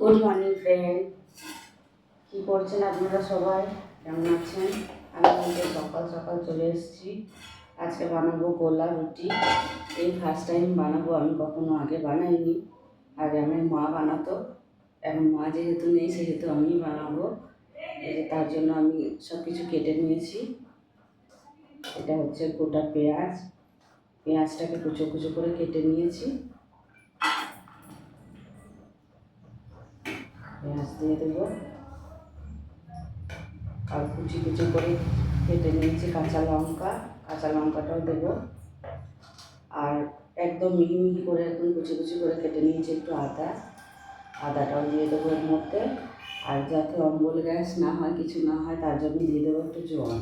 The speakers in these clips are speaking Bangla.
গুড মর্নিং ফ্রেন্ড, কী করছেন আপনারা সবাই? কেমন আছেন? আমি কিন্তু সকাল সকাল চলে এসেছি। আজকে বানাবো গোলা রুটি। এই ফার্স্ট টাইম বানাবো, আমি কখনো আগে বানাইনি। আগে আমার মা বানাতো, এখন মা যেহেতু নেই সেহেতু আমি বানাবো। এই যে তার জন্য আমি সব কিছু কেটে নিয়েছি। এটা হচ্ছে গোটা পেঁয়াজ, পেঁয়াজটাকে কুচো কুচো করে কেটে নিয়েছি। পেঁয়াজ দিয়ে দেবো, আর কুচি কুচি করে কেটে নিয়েছি কাঁচা লঙ্কা, কাঁচা লঙ্কাটাও দেবো। আর একদম মিহি মিহি করে একদম কুচি কুচি করে কেটে নিয়েছি একটু আদা, আদাটাও দিয়ে দেবো এর মধ্যে। আর যাতে অম্বল গ্যাস না হয়, কিছু না হয়, তার জন্য দিয়ে দেবো একটু জল।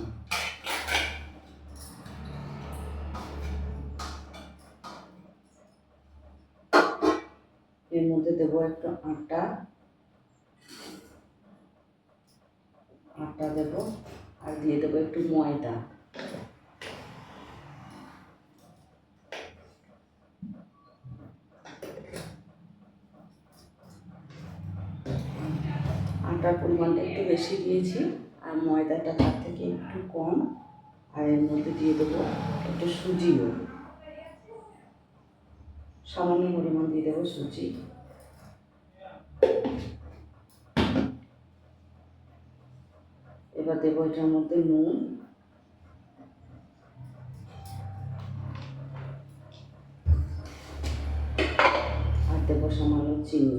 এর মধ্যে দেবো একটু আটা, আটা দেবো, আর দিয়ে দেবো একটু ময়দা। আটার পরিমাণটা একটু বেশি দিয়েছি, আর ময়দাটা তার থেকে একটু কম। আর এর মধ্যে দিয়ে দেবো একটু সুজিও, সামান্য পরিমাণ দিয়ে দেবো সুজি। এবার দেবো এটার মধ্যে নুন, আর দেবো সামান্য চিনি।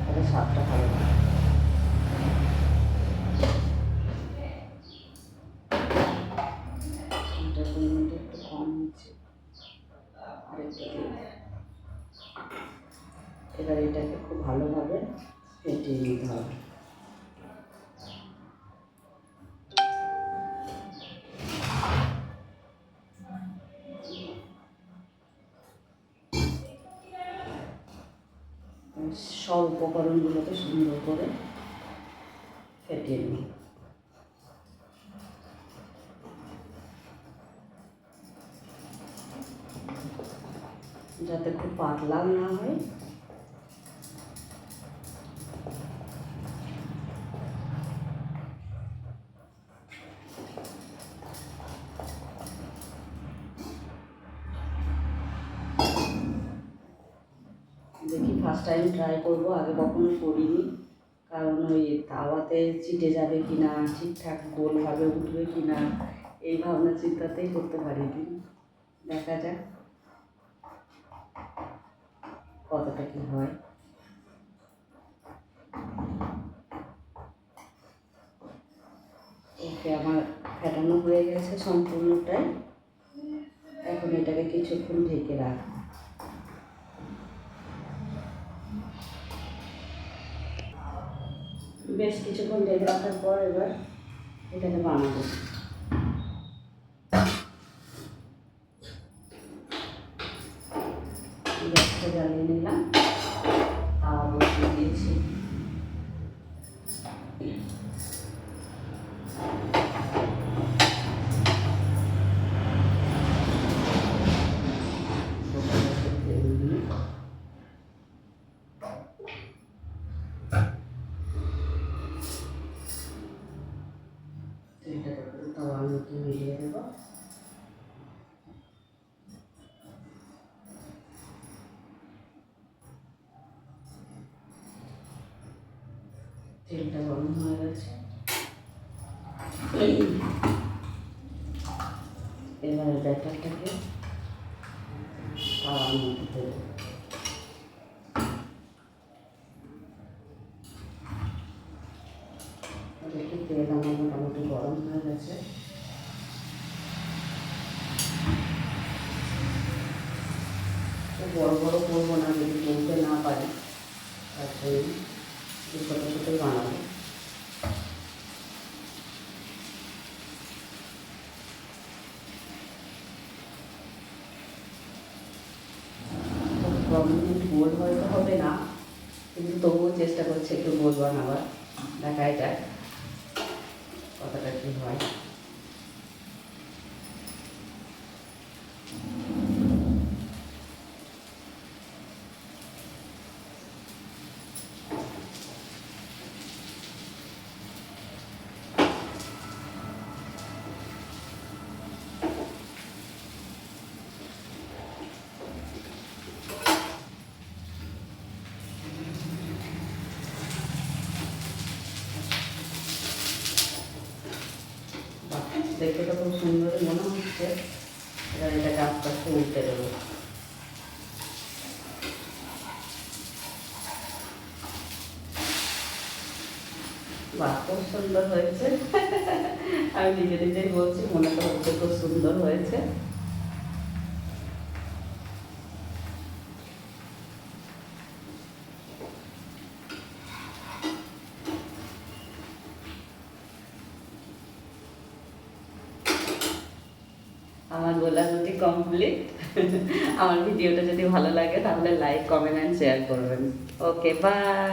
তাহলে স্বাদটা ভালো হয়। এটার পরিমাণটা একটু কম হচ্ছে, আরেকটা দিয়ে। এবার এটাকে খুব ভালোভাবে ফেটিয়ে নিতে হবে। সব উপকরণগুলোকে সুন্দর করে ফেটিয়ে নিই, যাতে খুব পাতলা না হয়। দেখি ফার্স্ট টাইম ট্রাই করবো, আগে কখনো করিনি। কারণ ওই তাওয়াতে চিটে যাবে কি না, ঠিকঠাক গোলভাবে উঠবে কি না, এই ভাবনা চিন্তাতেই করতে পারিনি। দেখা যাক কতটা কী হয়। ওকে, আমার ফেটানো হয়ে গেছে সম্পূর্ণটাই। এখন এটাকে কিছুক্ষণ ঢেকে রাখবো। বেশ কিছুক্ষণ ঢেকে রাখার পর এবার এটাকে বানাবো। গ্যাসটা জ্বালিয়ে নিলাম, তাওয়া বসিয়ে দিয়েছি। তাওয়ার মধ্যে মিলিয়ে দেবো। তেলটা গরম হয়ে গেছে, এবারে ব্যাটারটাকে তাওয়ার মধ্যে দেবো। দেখি তেল আমার মোটামুটি গরম হয়ে গেছে। বড় বড় করবো না, যদি বলতে না পারি তারপরে ছোটো ছোটোই বানাবো। গোল হয়তো হবে না, কিন্তু তবুও চেষ্টা করছি একটু গোল বানাবার। দেখাই যাক কতটা কী হয়। দেখে তো খুব সুন্দর মনে হচ্ছে। এবার এটাকে আস্তে আস্তে উল্টে দেবো। বাহ, খুব সুন্দর হয়েছে। আমি নিজে নিজেই বলছি, মনে তো হচ্ছে খুব সুন্দর হয়েছে। আমার গোলা রুটি কমপ্লিট। আমার ভিডিওটা যদি ভালো লাগে তাহলে লাইক, কমেন্ট অ্যান্ড শেয়ার করবেন। ওকে, বাই।